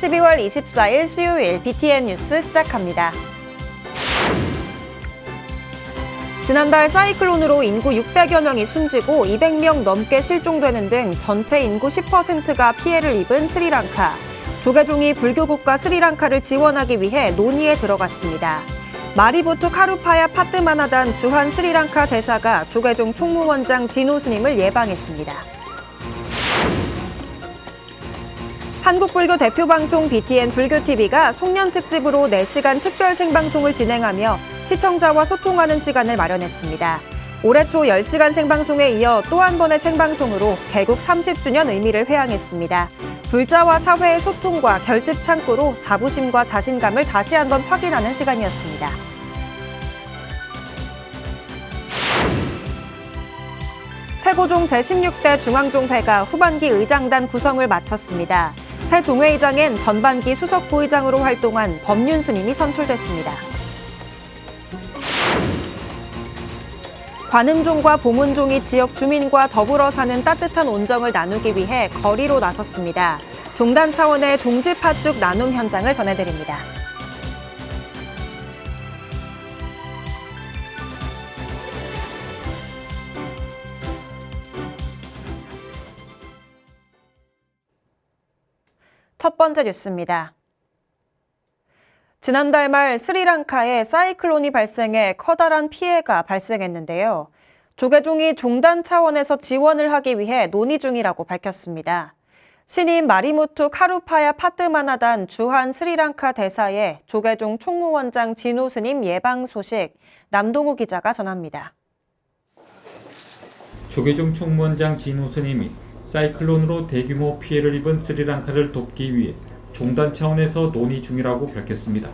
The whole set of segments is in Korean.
12월 24일 수요일 BTN 뉴스 시작합니다. 지난달 사이클론으로 인구 600여 명이 숨지고 200명 넘게 실종되는 등 전체 인구 10%가 피해를 입은 스리랑카. 조계종이 불교 국가 스리랑카를 지원하기 위해 논의에 들어갔습니다. 마리부투 카루파야 파트마나단 주한 스리랑카 대사가 조계종 총무원장 진호 스님을 예방했습니다. 한국불교 대표방송 BTN 불교TV가 송년 특집으로 4시간 특별 생방송을 진행하며 시청자와 소통하는 시간을 마련했습니다. 올해 초 10시간 생방송에 이어 또 한 번의 생방송으로 개국 30주년 의미를 회항했습니다. 불자와 사회의 소통과 결집 창구로 자부심과 자신감을 다시 한번 확인하는 시간이었습니다. 태고종 제16대 중앙종회가 후반기 의장단 구성을 마쳤습니다. 새 종회의장엔 전반기 수석 부의장으로 활동한 법륜 스님이 선출됐습니다. 관음종과 보문종이 지역 주민과 더불어 사는 따뜻한 온정을 나누기 위해 거리로 나섰습니다. 종단 차원의 동지 팥죽 나눔 현장을 전해드립니다. 첫 번째 뉴스입니다. 지난달 말 스리랑카에 사이클론이 발생해 커다란 피해가 발생했는데요. 조계종이 종단 차원에서 지원을 하기 위해 논의 중이라고 밝혔습니다. 신임 마리무투 카루파야 파트마나단 주한 스리랑카 대사의 조계종 총무원장 진호 스님 예방 소식 남동우 기자가 전합니다. 조계종 총무원장 진호 스님이 사이클론으로 대규모 피해를 입은 스리랑카를 돕기 위해 종단 차원에서 논의 중이라고 밝혔습니다.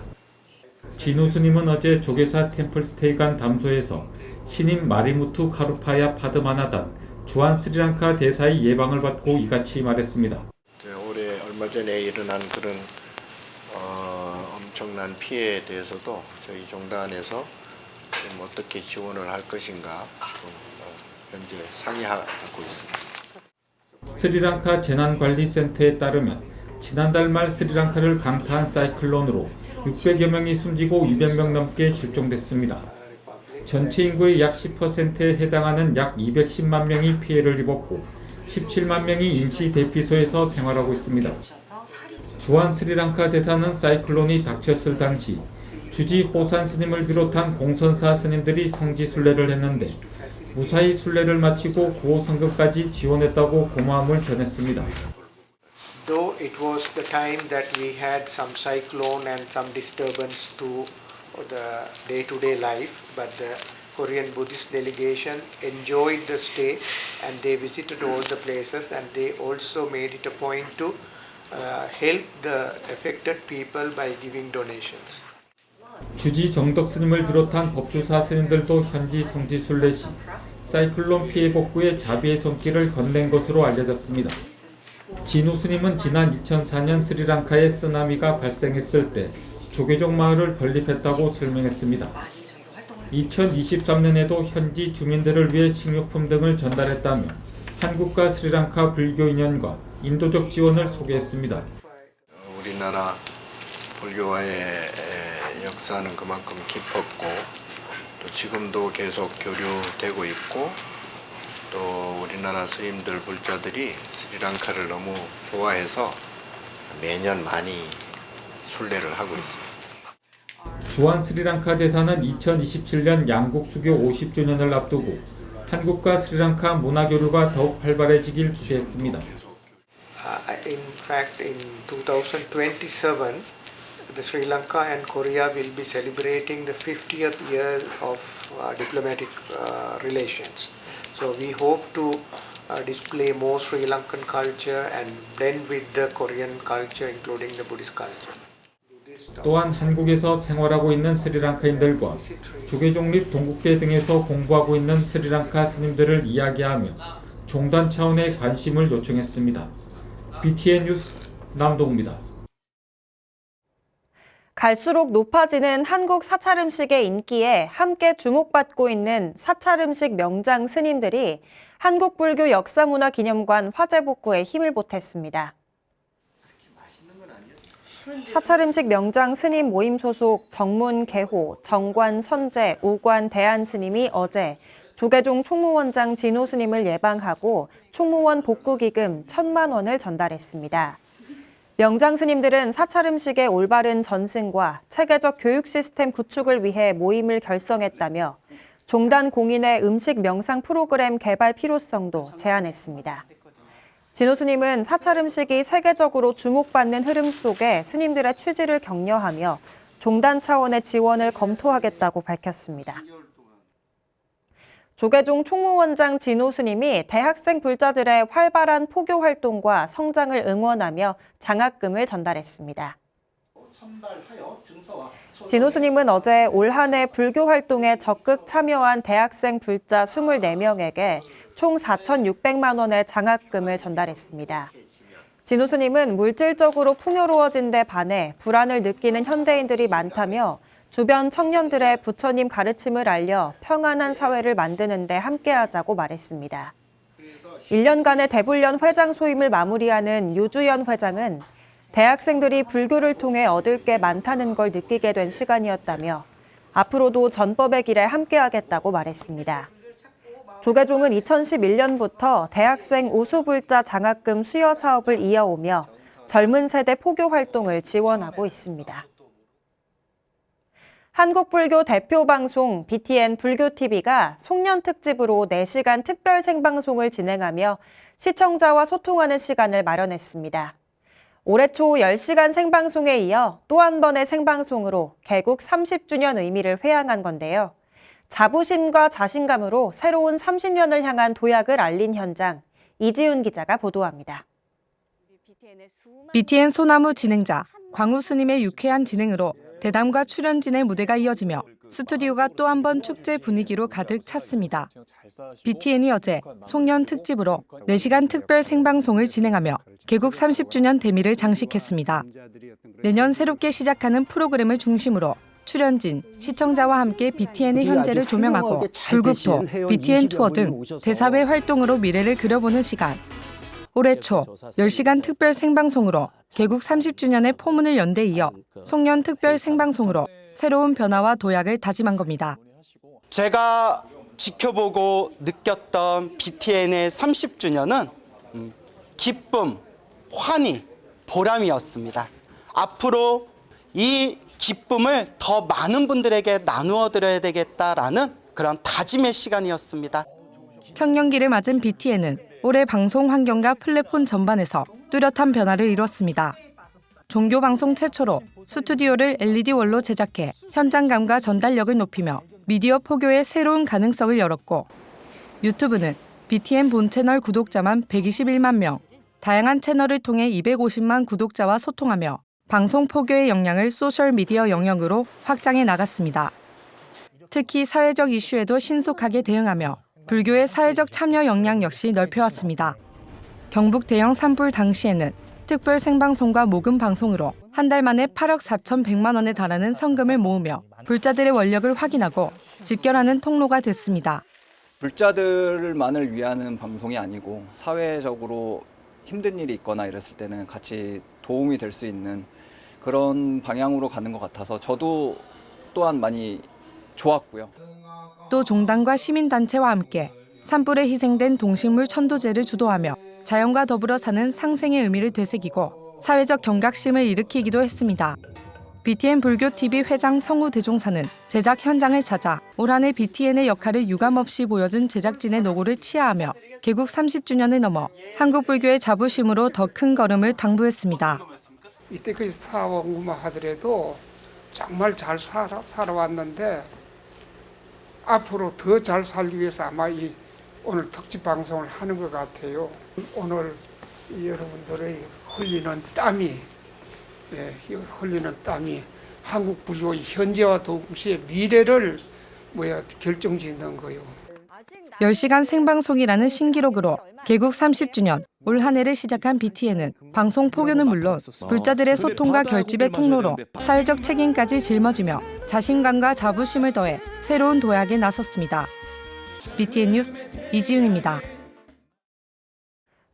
진호 스님은 어제 조계사 템플스테이 간 담소에서 신임 마리무투 카루파야 파드마나단 주한 스리랑카 대사의 예방을 받고 이같이 말했습니다. 올해 얼마 전에 일어난 그런 엄청난 피해에 대해서도 저희 종단에서 어떻게 지원을 할 것인가 지금 현재 상의하고 있습니다. 스리랑카 재난관리센터에 따르면 지난달 말 스리랑카를 강타한 사이클론으로 600여 명이 숨지고 200명 넘게 실종됐습니다. 전체 인구의 약 10%에 해당하는 약 210만 명이 피해를 입었고 17만 명이 임시 대피소에서 생활하고 있습니다. 주한 스리랑카 대사는 사이클론이 닥쳤을 당시 주지 호산 스님을 비롯한 공선사 스님들이 성지 순례를 했는데 무사히 순례를 마치고 구호 성급까지 지원했다고 고마움을 전했습니다. Though it was the time that we had some cyclone and some disturbance to the day-to-day life, but the Korean Buddhist delegation enjoyed the stay and they visited all the places and they also made it a point to help the affected people by giving donations. 주지 정덕 스님을 비롯한 법주사 스님들도 현지 성지 순례 시 사이클론 피해 복구에 자비의 손길을 건넨 것으로 알려졌습니다. 진호 스님은 지난 2004년 스리랑카에 쓰나미가 발생했을 때 조계종 마을을 건립했다고 설명했습니다. 2023년에도 현지 주민들을 위해 식료품 등을 전달했다며 한국과 스리랑카 불교 인연과 인도적 지원을 소개했습니다. 우리나라 불교와의 역사는 그만큼 깊었고 또 지금도 계속 교류되고 있고 또 우리나라 스님들 불자들이 스리랑카를 너무 좋아해서 매년 많이 순례를 하고 있습니다. 주한 스리랑카 대사는 2027년 양국 수교 50주년을 앞두고 한국과 스리랑카 문화교류가 더욱 활발해지길 기대했습니다. In fact, in 2027, the Sri Lanka and Korea will be celebrating the 50th year of diplomatic relations. So we hope to display more Sri Lankan culture and blend with the Korean culture, including the Buddhist culture. 또한 한국에서 생활하고 있는 스리랑카인들과 조계종 및 동국대 등에서 공부하고 있는 스리랑카 스님들을 이야기하며 종단 차원의 관심을 요청했습니다. BTN 뉴스 남동우입니다. 갈수록 높아지는 한국 사찰 음식의 인기에 함께 주목받고 있는 사찰 음식 명장 스님들이 한국불교 역사문화기념관 화재 복구에 힘을 보탰습니다. 사찰음식 명장 스님 모임 소속 정문 개호, 정관 선재, 우관 대안 스님이 어제 조계종 총무원장 진호 스님을 예방하고 총무원 복구기금 1,000만 원을 전달했습니다. 명장 스님들은 사찰음식의 올바른 전승과 체계적 교육 시스템 구축을 위해 모임을 결성했다며 종단 공인의 음식 명상 프로그램 개발 필요성도 제안했습니다. 진호 스님은 사찰 음식이 세계적으로 주목받는 흐름 속에 스님들의 취지를 격려하며 종단 차원의 지원을 검토하겠다고 밝혔습니다. 조계종 총무원장 진호 스님이 대학생 불자들의 활발한 포교 활동과 성장을 응원하며 장학금을 전달했습니다. 진호 스님은 어제 올 한 해 불교 활동에 적극 참여한 대학생 불자 24명에게 총 4,600만 원의 장학금을 전달했습니다. 진호 스님은 물질적으로 풍요로워진 데 반해 불안을 느끼는 현대인들이 많다며 주변 청년들의 부처님 가르침을 알려 평안한 사회를 만드는 데 함께하자고 말했습니다. 1년간의 대불련 회장 소임을 마무리하는 유주연 회장은 대학생들이 불교를 통해 얻을 게 많다는 걸 느끼게 된 시간이었다며 앞으로도 전법의 길에 함께하겠다고 말했습니다. 조계종은 2011년부터 대학생 우수불자 장학금 수여 사업을 이어오며 젊은 세대 포교 활동을 지원하고 있습니다. 한국불교 대표 방송 BTN 불교TV가 송년 특집으로 4시간 특별 생방송을 진행하며 시청자와 소통하는 시간을 마련했습니다. 올해 초 10시간 생방송에 이어 또 한 번의 생방송으로 개국 30주년 의미를 회양한 건데요. 자부심과 자신감으로 새로운 30년을 향한 도약을 알린 현장, 이지훈 기자가 보도합니다. BTN 소나무 진행자 광우 스님의 유쾌한 진행으로 대담과 출연진의 무대가 이어지며 스튜디오가 또 한 번 축제 분위기로 가득 찼습니다. BTN이 어제 송년 특집으로 4시간 특별 생방송을 진행하며 개국 30주년 대미를 장식했습니다. 내년 새롭게 시작하는 프로그램을 중심으로 출연진, 시청자와 함께 BTN의 현재를 조명하고 불국토, BTN 투어 등 대사회 활동으로 미래를 그려보는 시간. 올해 초 10시간 특별 생방송으로 개국 30주년의 포문을 연 데 이어 송년 특별 생방송으로 새로운 변화와 도약을 다짐한 겁니다. 제가 지켜보고 느꼈던 BTN의 30주년은 기쁨, 환희, 보람이었습니다. 앞으로 이 기쁨을 더 많은 분들에게 나누어 드려야 되겠다라는 그런 다짐의 시간이었습니다. 청년기를 맞은 BTN은 올해 방송 환경과 플랫폼 전반에서 뚜렷한 변화를 이뤘습니다. 종교 방송 최초로 스튜디오를 LED 원로 제작해 현장감과 전달력을 높이며 미디어 포교의 새로운 가능성을 열었고, 유튜브는 BTN 본 채널 구독자만 121만 명, 다양한 채널을 통해 250만 구독자와 소통하며 방송 포교의 역량을 소셜미디어 영역으로 확장해 나갔습니다. 특히 사회적 이슈에도 신속하게 대응하며 불교의 사회적 참여 역량 역시 넓혀왔습니다. 경북 대형 산불 당시에는 특별 생방송과 모금 방송으로 한 달 만에 8억 4,100만 원에 달하는 성금을 모으며 불자들의 원력을 확인하고 집결하는 통로가 됐습니다. 불자들만을 위한 방송이 아니고 사회적으로 힘든 일이 있거나 이랬을 때는 같이 도움이 될 수 있는 그런 방향으로 가는 것 같아서 저도 또한 많이 좋았고요. 또 종단과 시민단체와 함께 산불에 희생된 동식물 천도제를 주도하며 자연과 더불어 사는 상생의 의미를 되새기고 사회적 경각심을 일으키기도 했습니다. BTN 불교TV 회장 성우 대종사는 제작 현장을 찾아 올 한 해 BTN의 역할을 유감없이 보여준 제작진의 노고를 치하하며 개국 30주년을 넘어 한국 불교의 자부심으로 더 큰 걸음을 당부했습니다. 이때까지 사업만 하더라도 정말 잘 살아왔는데 앞으로 더 잘 살기 위해서 아마 이 오늘 특집 방송을 하는 것 같아요. 오늘 여러분들의 흘리는 땀이 한국 불교의 현재와 동시에 미래를 결정짓는 거예요. 10시간 생방송이라는 신기록으로 개국 30주년 올 한 해를 시작한 BTN은 방송 포교는 물론 불자들의 소통과 결집의 통로로 사회적 책임까지 짊어지며 자신감과 자부심을 더해 새로운 도약에 나섰습니다. BTN 뉴스 이지훈입니다.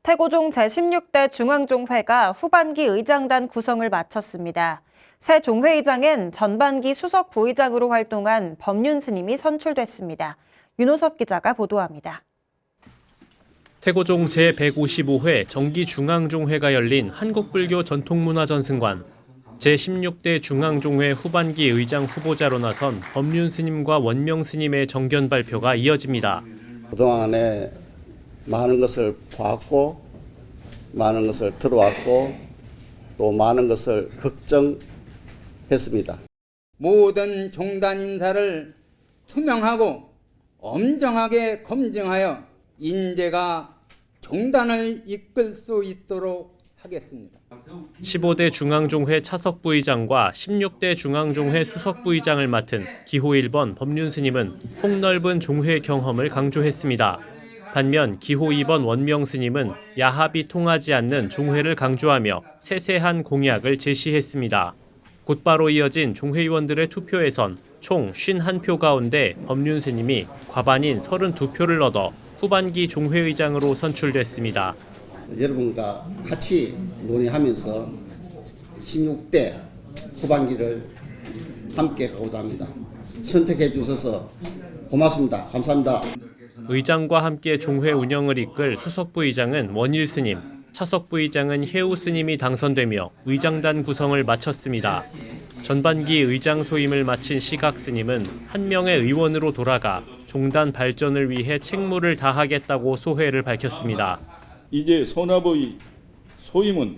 태고종 제16대 중앙종회가 후반기 의장단 구성을 마쳤습니다. 새 종회의장엔 전반기 수석 부의장으로 활동한 법륜 스님이 선출됐습니다. 윤호섭 기자가 보도합니다. 태고종 제155회 정기중앙종회가 열린 한국불교 전통문화전승관, 제16대 중앙종회 후반기 의장 후보자로 나선 법륜 스님과 원명 스님의 정견 발표가 이어집니다. 그동안에 많은 것을 보았고 많은 것을 들어왔고 또 많은 것을 걱정했습니다. 모든 종단 인사를 투명하고 엄정하게 검증하여 인재가 종단을 이끌 수 있도록 하겠습니다. 15대 중앙종회 차석 부의장과 16대 중앙종회 수석 부의장을 맡은 기호 1번 법륜 스님은 폭넓은 종회 경험을 강조했습니다. 반면 기호 2번 원명 스님은 야합이 통하지 않는 종회를 강조하며 세세한 공약을 제시했습니다. 곧바로 이어진 종회의원들의 투표에선 총 51표 가운데 법륜 스님이 과반인 32표를 얻어 후반기 종회의장으로 선출됐습니다. 여러분과 같이 논의하면서 16대 후반기를 함께 가고자 합니다. 선택해 주셔서 고맙습니다. 감사합니다. 의장과 함께 종회 운영을 이끌 수석 부의장은 원일 스님, 차석 부의장은 혜우 스님이 당선되며 의장단 구성을 마쳤습니다. 전반기 의장 소임을 마친 시각 스님은 한 명의 의원으로 돌아가 종단 발전을 위해 책무를 다하겠다고 소회를 밝혔습니다. 이제 소납의 소임은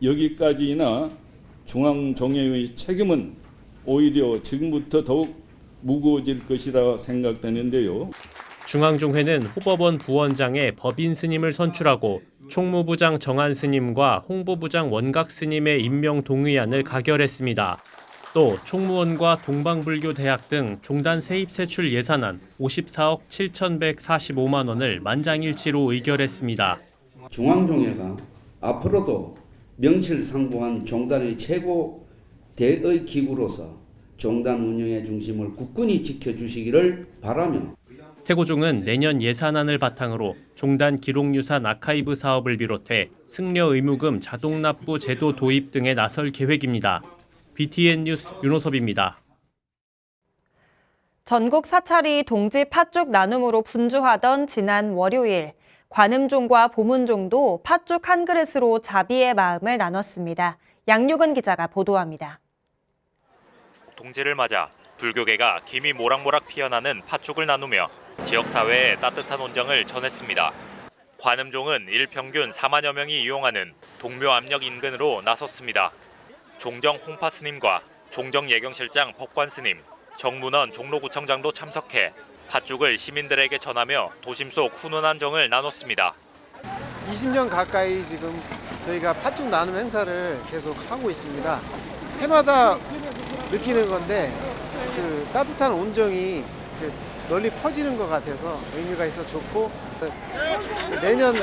여기까지나 중앙종회의 책임은 오히려 지금부터 더욱 무거워질 것이라 생각되는데요. 중앙종회는 호법원 부원장에 법인 스님을 선출하고 총무부장 정한 스님과 홍보부장 원각 스님의 임명 동의안을 가결했습니다. 또 총무원과 동방불교대학 등 종단 세입 세출 예산안 54억 7,145만 원을 만장일치로 의결했습니다. 중앙종회가 앞으로도 명실상부한 종단의 최고 대의 기구로서 종단 운영의 중심을 굳건히 지켜주시기를 바라며 태고종은 내년 예산안을 바탕으로 종단 기록유산 아카이브 사업을 비롯해 승려 의무금 자동납부 제도 도입 등에 나설 계획입니다. BTN 뉴스 윤호섭입니다. 전국 사찰이 동지 팥죽 나눔으로 분주하던 지난 월요일, 관음종과 보문종도 팥죽 한 그릇으로 자비의 마음을 나눴습니다. 양육은 기자가 보도합니다. 동지를 맞아 불교계가 김이 모락모락 피어나는 팥죽을 나누며 지역사회에 따뜻한 온정을 전했습니다. 관음종은 일평균 4만여 명이 이용하는 동묘 압력 인근으로 나섰습니다. 종정 홍파 스님과 종정 예경실장 법관 스님, 정문원 종로구청장도 참석해 팥죽을 시민들에게 전하며 도심 속 훈훈한 정을 나눴습니다. 20년 가까이 지금 저희가 팥죽 나눔 행사를 계속 하고 있습니다. 해마다 느끼는 건데 그 따뜻한 온정이 널리 퍼지는 것 같아서 의미가 있어 좋고, 내년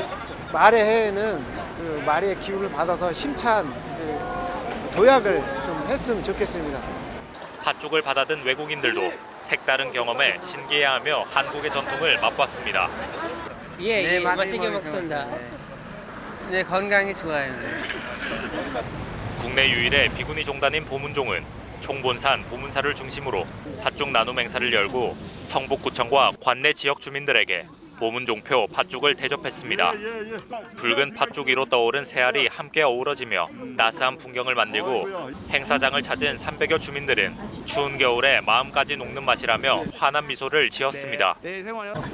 말의 해에는 그 말의 기운을 받아서 힘찬 도약을 좀 했으면 좋겠습니다. 팥죽을 받아든 외국인들도 색다른 경험에 신기해하며 한국의 전통을 맛봤습니다. 네, 맛있게 먹습니다. 네, 건강이 좋아요. 국내 유일의 비구니 종단인 보문종은 총본산 보문사를 중심으로 팥죽 나눔 행사를 열고 성북구청과 관내 지역 주민들에게 보문종표 팥죽을 대접했습니다. 붉은 팥죽 위로 떠오른 새알이 함께 어우러지며 따스한 풍경을 만들고 행사장을 찾은 300여 주민들은 추운 겨울에 마음까지 녹는 맛이라며 환한 미소를 지었습니다.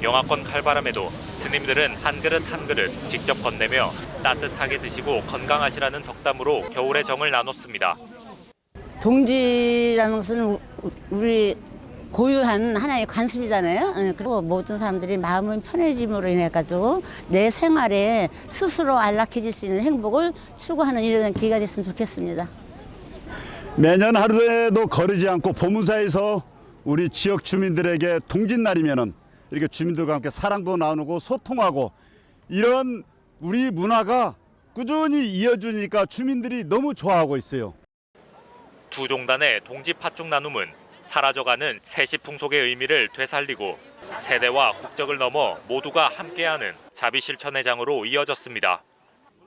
영하권 칼바람에도 스님들은 한 그릇 한 그릇 직접 건네며 따뜻하게 드시고 건강하시라는 덕담으로 겨울의 정을 나눴습니다. 동지라는 것은 우리 고유한 하나의 관습이잖아요. 그리고 모든 사람들이 마음은 편해짐으로 인해 가지고 내 생활에 스스로 안락해질 수 있는 행복을 추구하는 이런 기회가 됐으면 좋겠습니다. 매년 하루에도 거르지 않고 보문사에서 우리 지역 주민들에게 동짓날이면은 이렇게 주민들과 함께 사랑도 나누고 소통하고 이런 우리 문화가 꾸준히 이어주니까 주민들이 너무 좋아하고 있어요. 두 종단의 동지 팥죽 나눔은 사라져가는 세시 풍속의 의미를 되살리고 세대와 국적을 넘어 모두가 함께하는 자비실천회장으로 이어졌습니다.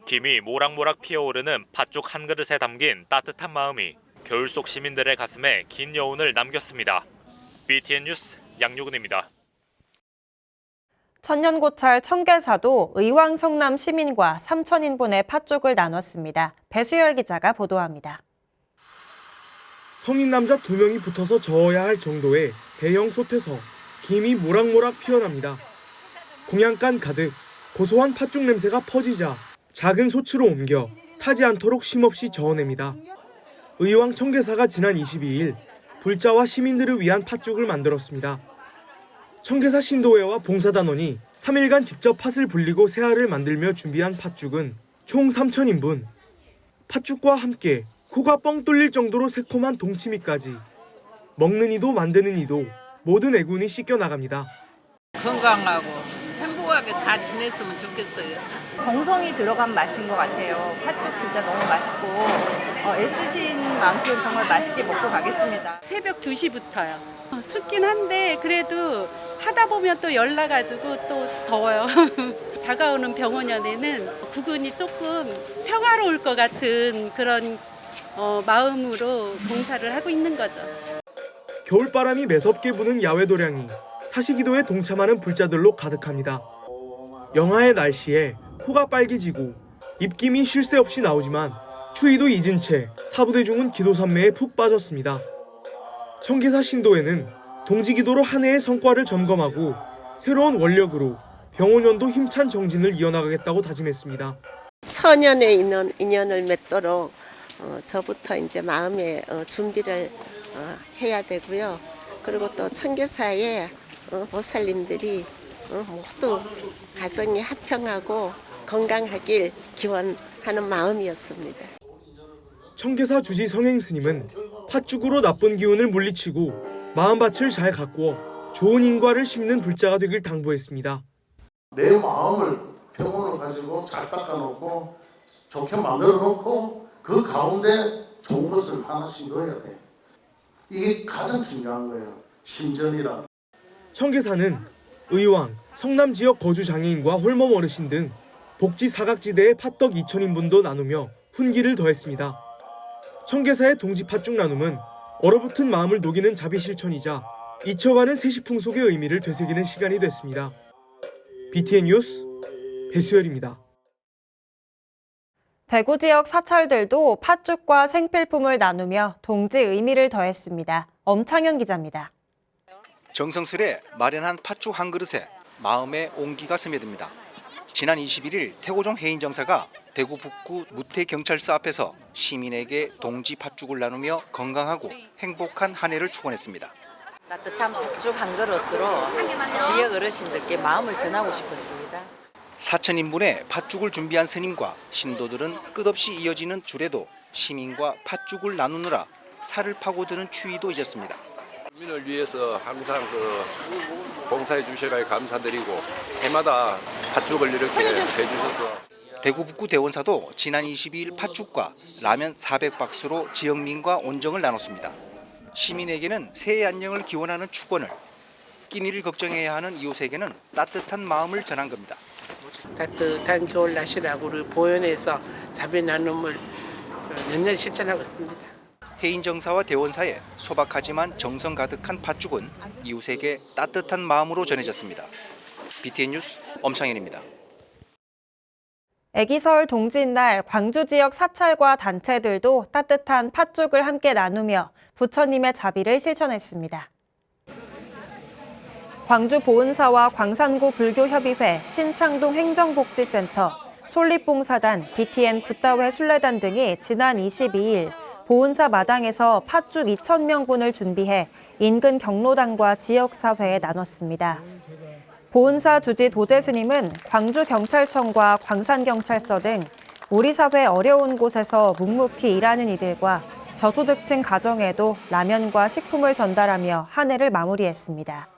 김이 모락모락 피어오르는 팥죽 한 그릇에 담긴 따뜻한 마음이 겨울 속 시민들의 가슴에 긴 여운을 남겼습니다. BTN 뉴스 양유근입니다. 천년고찰 청계사도 의왕 성남 시민과 3,000인분의 팥죽을 나눴습니다. 배수열 기자가 보도합니다. 성인 남자 2명이 붙어서 저어야 할 정도의 대형 솥에서 김이 모락모락 피어납니다. 공양간 가득 고소한 팥죽 냄새가 퍼지자 작은 솥으로 옮겨 타지 않도록 쉼없이 저어냅니다. 의왕 청계사가 지난 22일 불자와 시민들을 위한 팥죽을 만들었습니다. 청계사 신도회와 봉사단원이 3일간 직접 팥을 불리고 새알을 만들며 준비한 팥죽은 총 3,000인분. 팥죽과 함께 코가 뻥 뚫릴 정도로 새콤한 동치미까지 먹는 이도 만드는 이도 모든 애군이 씻겨나갑니다. 건강하고 행복하게 다 지냈으면 좋겠어요. 정성이 들어간 맛인 것 같아요. 팥죽 진짜 너무 맛있고 애쓰신 만큼 정말 맛있게 먹고 가겠습니다. 새벽 2시부터요. 춥긴 한데 그래도 하다 보면 또 열나가지고 또 더워요. 다가오는 병원연에는 구근이 조금 평화로울 것 같은 그런 마음으로 봉사를 하고 있는 거죠. 겨울바람이 매섭게 부는 야외 도량이 사시기도에 동참하는 불자들로 가득합니다. 영하의 날씨에 코가 빨개지고 입김이 쉴 새 없이 나오지만 추위도 잊은 채 사부대중은 기도 산매에 푹 빠졌습니다. 청계사 신도회는 동지기도로 한 해의 성과를 점검하고 새로운 원력으로 병원연도 힘찬 정진을 이어나가겠다고 다짐했습니다. 선연에 있는 인연을 맺도록 저부터 이제 마음의 준비를 해야 되고요. 그리고 또 청계사의 보살님들이 모두 가정이 화평하고 건강하길 기원하는 마음이었습니다. 청계사 주지 성행스님은 팥죽으로 나쁜 기운을 물리치고 마음밭을 잘 가꾸어 좋은 인과를 심는 불자가 되길 당부했습니다. 내 마음을 평온을 가지고 잘 닦아놓고 좋게 만들어놓고 그 가운데 좋은 것을 하나씩 넣어야 돼. 이게 가장 중요한 거예요. 심전이라. 청계사는 의왕, 성남 지역 거주 장애인과 홀몸 어르신 등 복지 사각지대에 팥떡 2,000인분도 나누며 훈기를 더했습니다. 청계사의 동지 팥죽 나눔은 얼어붙은 마음을 녹이는 자비실천이자 잊혀가는 세시풍속의 의미를 되새기는 시간이 됐습니다. BTN 뉴스 배수열입니다. 대구 지역 사찰들도 팥죽과 생필품을 나누며 동지 의미를 더했습니다. 엄창현 기자입니다. 정성스레 마련한 팥죽 한 그릇에 마음의 온기가 스며듭니다. 지난 21일 태고종 해인정사가 대구 북구 무태경찰서 앞에서 시민에게 동지 팥죽을 나누며 건강하고 행복한 한 해를 축원했습니다. 따뜻한 팥죽 한 그릇으로 지역 어르신들께 마음을 전하고 싶었습니다. 4,000인분의 팥죽을 준비한 스님과 신도들은 끝없이 이어지는 줄에도 시민과 팥죽을 나누느라 살을 파고드는 추위도 잊었습니다. 국민을 위해서 항상 봉사해 주셔서 감사드리고 해마다 팥죽을 이렇게 해주셔서. 대구 북구 대원사도 지난 22일 팥죽과 라면 400박스로 지역민과 온정을 나눴습니다. 시민에게는 새해 안녕을 기원하는 축원을, 끼니를 걱정해야 하는 이웃에게는 따뜻한 마음을 전한 겁니다. 따뜻한 겨울 날씨라고 보현해서 자비 나눔을 연년 실천하고 있습니다. 해인정사와 대원사의 소박하지만 정성 가득한 팥죽은 이웃에게 따뜻한 마음으로 전해졌습니다. BTN 뉴스 엄창현입니다. 애기설 동지날 광주 지역 사찰과 단체들도 따뜻한 팥죽을 함께 나누며 부처님의 자비를 실천했습니다. 광주 보은사와 광산구 불교협의회, 신창동 행정복지센터, 솔립봉사단, BTN 붓다회 순례단 등이 지난 22일 보은사 마당에서 팥죽 2,000명분을 준비해 인근 경로당과 지역사회에 나눴습니다. 보은사 주지 도제스님은 광주경찰청과 광산경찰서 등 우리 사회 어려운 곳에서 묵묵히 일하는 이들과 저소득층 가정에도 라면과 식품을 전달하며 한 해를 마무리했습니다.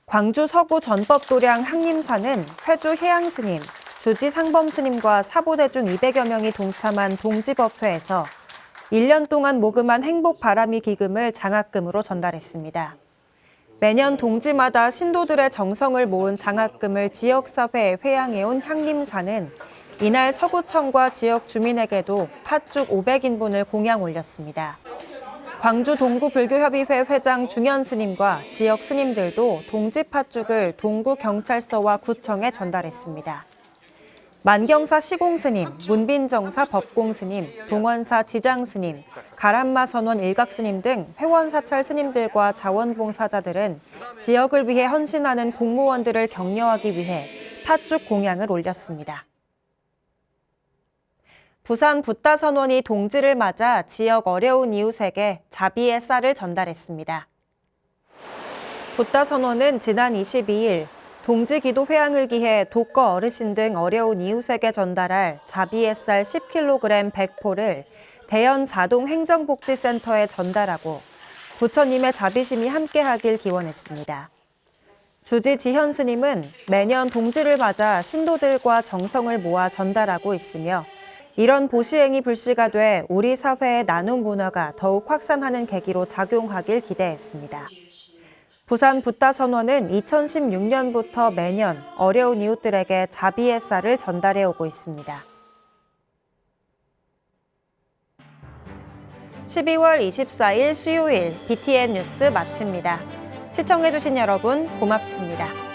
광주 서구 전법도량 항림사는 회주 해양스님, 주지 상범스님과 사보대중 200여 명이 동참한 동지법회에서 1년 동안 모금한 행복 바람이 기금을 장학금으로 전달했습니다. 매년 동지마다 신도들의 정성을 모은 장학금을 지역사회에 회양해온 향림사는 이날 서구청과 지역 주민에게도 팥죽 500인분을 공양 올렸습니다. 광주 동구불교협의회 회장 중현 스님과 지역 스님들도 동지 팥죽을 동구경찰서와 구청에 전달했습니다. 만경사 시공스님, 문빈정사 법공스님, 동원사 지장스님, 가람마 선원 일각스님 등 회원사찰 스님들과 자원봉사자들은 지역을 위해 헌신하는 공무원들을 격려하기 위해 팥죽 공양을 올렸습니다. 부산 붓다선원이 동지를 맞아 지역 어려운 이웃에게 자비의 쌀을 전달했습니다. 붓다선원은 지난 22일 동지 기도 회양을 기해 독거 어르신 등 어려운 이웃에게 전달할 자비의 쌀 10kg 100포를 대연 자동 행정복지센터에 전달하고 부처님의 자비심이 함께하길 기원했습니다. 주지 지현 스님은 매년 동지를 맞아 신도들과 정성을 모아 전달하고 있으며 이런 보시행이 불씨가 돼 우리 사회의 나눔 문화가 더욱 확산하는 계기로 작용하길 기대했습니다. 부산 붓다선원은 2016년부터 매년 어려운 이웃들에게 자비의 쌀을 전달해 오고 있습니다. 12월 24일 수요일 BTN 뉴스 마칩니다. 시청해주신 여러분 고맙습니다.